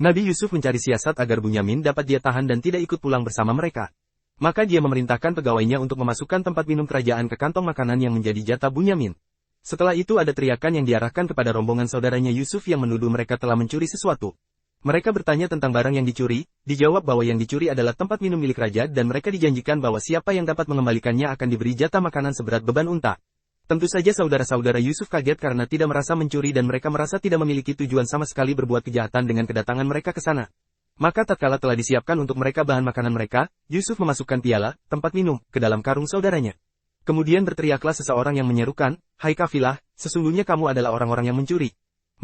Nabi Yusuf mencari siasat agar Bunyamin dapat dia tahan dan tidak ikut pulang bersama mereka. Maka dia memerintahkan pegawainya untuk memasukkan tempat minum kerajaan ke kantong makanan yang menjadi jatah Bunyamin. Setelah itu ada teriakan yang diarahkan kepada rombongan saudaranya Yusuf yang menuduh mereka telah mencuri sesuatu. Mereka bertanya tentang barang yang dicuri, dijawab bahwa yang dicuri adalah tempat minum milik raja dan mereka dijanjikan bahwa siapa yang dapat mengembalikannya akan diberi jatah makanan seberat beban unta. Tentu saja saudara-saudara Yusuf kaget karena tidak merasa mencuri dan mereka merasa tidak memiliki tujuan sama sekali berbuat kejahatan dengan kedatangan mereka ke sana. Maka tatkala telah disiapkan untuk mereka bahan makanan mereka, Yusuf memasukkan piala, tempat minum, ke dalam karung saudaranya. Kemudian berteriaklah seseorang yang menyerukan, "Hai kafilah, sesungguhnya kamu adalah orang-orang yang mencuri."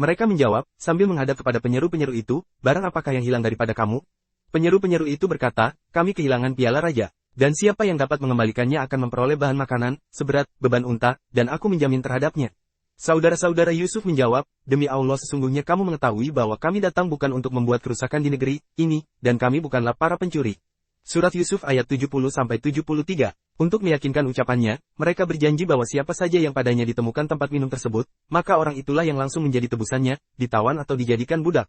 Mereka menjawab, sambil menghadap kepada penyeru-penyeru itu, "Barang apakah yang hilang daripada kamu?" Penyeru-penyeru itu berkata, "Kami kehilangan piala raja. Dan siapa yang dapat mengembalikannya akan memperoleh bahan makanan, seberat, beban unta, dan aku menjamin terhadapnya." Saudara-saudara Yusuf menjawab, "Demi Allah sesungguhnya kamu mengetahui bahwa kami datang bukan untuk membuat kerusakan di negeri ini, dan kami bukanlah para pencuri." Surat Yusuf ayat 70-73. Untuk meyakinkan ucapannya, mereka berjanji bahwa siapa saja yang padanya ditemukan tempat minum tersebut, maka orang itulah yang langsung menjadi tebusannya, ditawan atau dijadikan budak.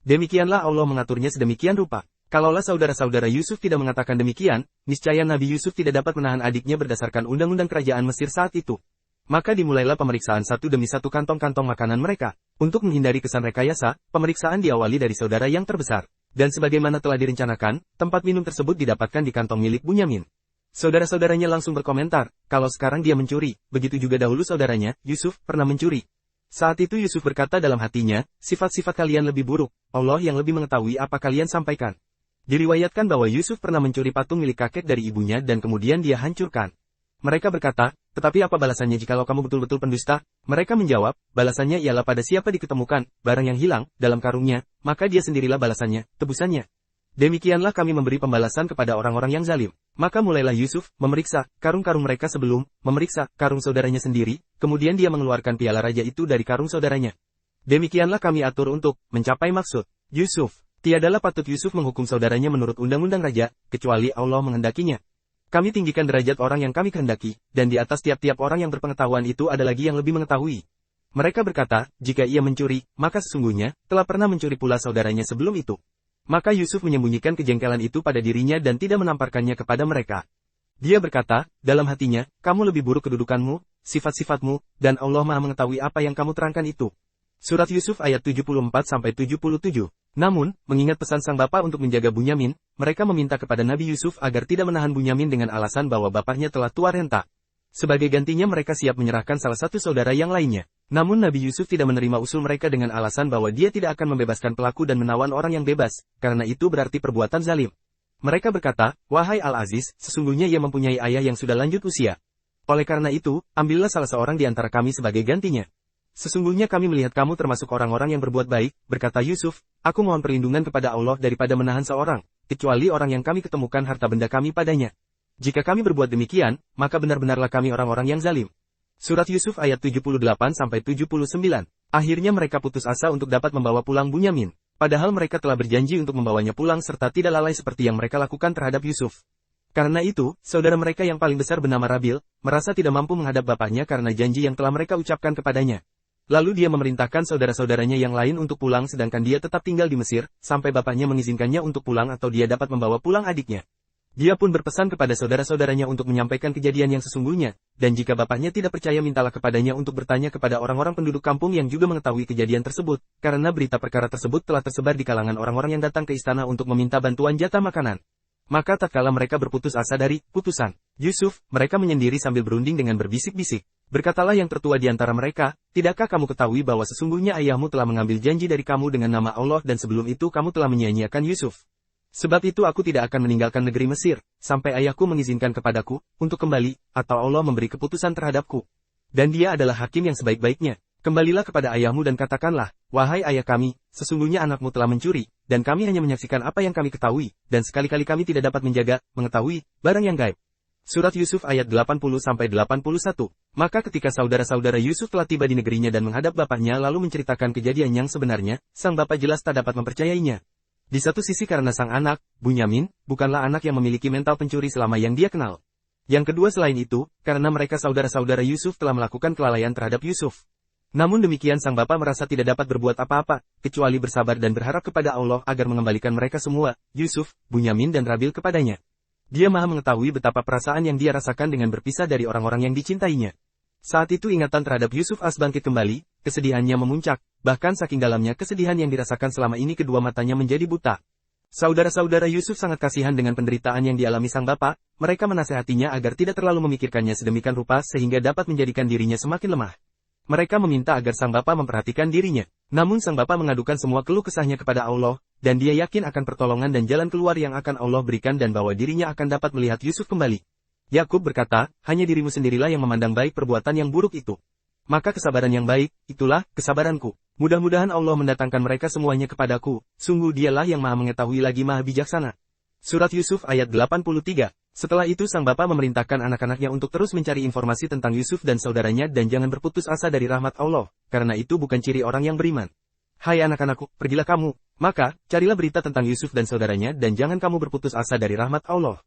Demikianlah Allah mengaturnya sedemikian rupa. Kalaulah saudara-saudara Yusuf tidak mengatakan demikian, niscaya Nabi Yusuf tidak dapat menahan adiknya berdasarkan undang-undang kerajaan Mesir saat itu. Maka dimulailah pemeriksaan satu demi satu kantong-kantong makanan mereka. Untuk menghindari kesan rekayasa, pemeriksaan diawali dari saudara yang terbesar. Dan sebagaimana telah direncanakan, tempat minum tersebut didapatkan di kantong milik Bunyamin. Saudara-saudaranya langsung berkomentar, kalau sekarang dia mencuri, begitu juga dahulu saudaranya, Yusuf, pernah mencuri. Saat itu Yusuf berkata dalam hatinya, sifat-sifat kalian lebih buruk, Allah yang lebih mengetahui apa kalian sampaikan. Diriwayatkan bahwa Yusuf pernah mencuri patung milik kakek dari ibunya dan kemudian dia hancurkan. Mereka berkata, tetapi apa balasannya jikalau kamu betul-betul pendusta? Mereka menjawab, balasannya ialah pada siapa diketemukan, barang yang hilang, dalam karungnya, maka dia sendirilah balasannya, tebusannya. Demikianlah kami memberi pembalasan kepada orang-orang yang zalim. Maka mulailah Yusuf, memeriksa, karung-karung mereka sebelum, memeriksa, karung saudaranya sendiri, kemudian dia mengeluarkan piala raja itu dari karung saudaranya. Demikianlah kami atur untuk, mencapai maksud, Yusuf. Tiadalah patut Yusuf menghukum saudaranya menurut undang-undang raja, kecuali Allah menghendakinya. Kami tinggikan derajat orang yang kami kehendaki, dan di atas tiap-tiap orang yang berpengetahuan itu ada lagi yang lebih mengetahui. Mereka berkata, jika ia mencuri, maka sesungguhnya, telah pernah mencuri pula saudaranya sebelum itu. Maka Yusuf menyembunyikan kejengkelan itu pada dirinya dan tidak menamparkannya kepada mereka. Dia berkata, dalam hatinya, kamu lebih buruk kedudukanmu, sifat-sifatmu, dan Allah Maha mengetahui apa yang kamu terangkan itu. Surat Yusuf ayat 74-77. Namun, mengingat pesan sang bapa untuk menjaga Bunyamin, mereka meminta kepada Nabi Yusuf agar tidak menahan Bunyamin dengan alasan bahwa bapaknya telah tua renta. Sebagai gantinya mereka siap menyerahkan salah satu saudara yang lainnya. Namun Nabi Yusuf tidak menerima usul mereka dengan alasan bahwa dia tidak akan membebaskan pelaku dan menawan orang yang bebas, karena itu berarti perbuatan zalim. Mereka berkata, wahai Al-Aziz, sesungguhnya ia mempunyai ayah yang sudah lanjut usia. Oleh karena itu, ambillah salah seorang di antara kami sebagai gantinya. Sesungguhnya kami melihat kamu termasuk orang-orang yang berbuat baik, berkata Yusuf, aku mohon perlindungan kepada Allah daripada menahan seorang, kecuali orang yang kami ketemukan harta benda kami padanya. Jika kami berbuat demikian, maka benar-benarlah kami orang-orang yang zalim. Surat Yusuf ayat 78-79. Akhirnya mereka putus asa untuk dapat membawa pulang Bunyamin, padahal mereka telah berjanji untuk membawanya pulang serta tidak lalai seperti yang mereka lakukan terhadap Yusuf. Karena itu, saudara mereka yang paling besar bernama Rabil, merasa tidak mampu menghadap bapaknya karena janji yang telah mereka ucapkan kepadanya. Lalu dia memerintahkan saudara-saudaranya yang lain untuk pulang sedangkan dia tetap tinggal di Mesir, sampai bapaknya mengizinkannya untuk pulang atau dia dapat membawa pulang adiknya. Dia pun berpesan kepada saudara-saudaranya untuk menyampaikan kejadian yang sesungguhnya, dan jika bapaknya tidak percaya mintalah kepadanya untuk bertanya kepada orang-orang penduduk kampung yang juga mengetahui kejadian tersebut, karena berita perkara tersebut telah tersebar di kalangan orang-orang yang datang ke istana untuk meminta bantuan jatah makanan. Maka tatkala mereka berputus asa dari putusan Yusuf, mereka menyendiri sambil berunding dengan berbisik-bisik. Berkatalah yang tertua di antara mereka, tidakkah kamu ketahui bahwa sesungguhnya ayahmu telah mengambil janji dari kamu dengan nama Allah dan sebelum itu kamu telah menyia-nyiakan Yusuf. Sebab itu aku tidak akan meninggalkan negeri Mesir, sampai ayahku mengizinkan kepadaku, untuk kembali, atau Allah memberi keputusan terhadapku. Dan dia adalah hakim yang sebaik-baiknya. Kembalilah kepada ayahmu dan katakanlah, wahai ayah kami, sesungguhnya anakmu telah mencuri, dan kami hanya menyaksikan apa yang kami ketahui, dan sekali-kali kami tidak dapat menjaga, mengetahui, barang yang gaib. Surat Yusuf ayat 80-81. Maka ketika saudara-saudara Yusuf telah tiba di negerinya dan menghadap bapaknya lalu menceritakan kejadian yang sebenarnya, sang bapak jelas tak dapat mempercayainya. Di satu sisi karena sang anak, Bunyamin, bukanlah anak yang memiliki mental pencuri selama yang dia kenal. Yang kedua selain itu, karena mereka saudara-saudara Yusuf telah melakukan kelalaian terhadap Yusuf. Namun demikian sang bapa merasa tidak dapat berbuat apa-apa, kecuali bersabar dan berharap kepada Allah agar mengembalikan mereka semua, Yusuf, Bunyamin dan Rabil kepadanya. Dia maha mengetahui betapa perasaan yang dia rasakan dengan berpisah dari orang-orang yang dicintainya. Saat itu ingatan terhadap Yusuf bangkit kembali, kesedihannya memuncak, bahkan saking dalamnya kesedihan yang dirasakan selama ini kedua matanya menjadi buta. Saudara-saudara Yusuf sangat kasihan dengan penderitaan yang dialami sang bapa, mereka menasehatinya agar tidak terlalu memikirkannya sedemikian rupa sehingga dapat menjadikan dirinya semakin lemah. Mereka meminta agar sang bapa memperhatikan dirinya. Namun sang bapa mengadukan semua keluh kesahnya kepada Allah, dan dia yakin akan pertolongan dan jalan keluar yang akan Allah berikan dan bahwa dirinya akan dapat melihat Yusuf kembali. Yakub berkata, hanya dirimu sendirilah yang memandang baik perbuatan yang buruk itu. Maka kesabaran yang baik, itulah kesabaranku. Mudah-mudahan Allah mendatangkan mereka semuanya kepadaku, sungguh dialah yang maha mengetahui lagi maha bijaksana. Surat Yusuf ayat 83. Setelah itu sang bapa memerintahkan anak-anaknya untuk terus mencari informasi tentang Yusuf dan saudaranya dan jangan berputus asa dari rahmat Allah, karena itu bukan ciri orang yang beriman. Hai anak-anakku, pergilah kamu, maka, carilah berita tentang Yusuf dan saudaranya dan jangan kamu berputus asa dari rahmat Allah.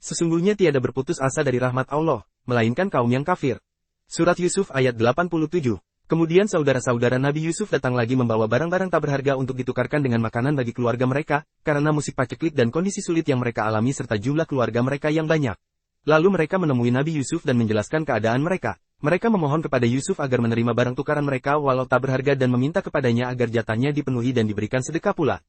Sesungguhnya tiada berputus asa dari rahmat Allah, melainkan kaum yang kafir. Surat Yusuf ayat 87. Kemudian saudara-saudara Nabi Yusuf datang lagi membawa barang-barang tak berharga untuk ditukarkan dengan makanan bagi keluarga mereka, karena musik paceklik dan kondisi sulit yang mereka alami serta jumlah keluarga mereka yang banyak. Lalu mereka menemui Nabi Yusuf dan menjelaskan keadaan mereka. Mereka memohon kepada Yusuf agar menerima barang tukaran mereka walau tak berharga dan meminta kepadanya agar jatahnya dipenuhi dan diberikan sedekah pula.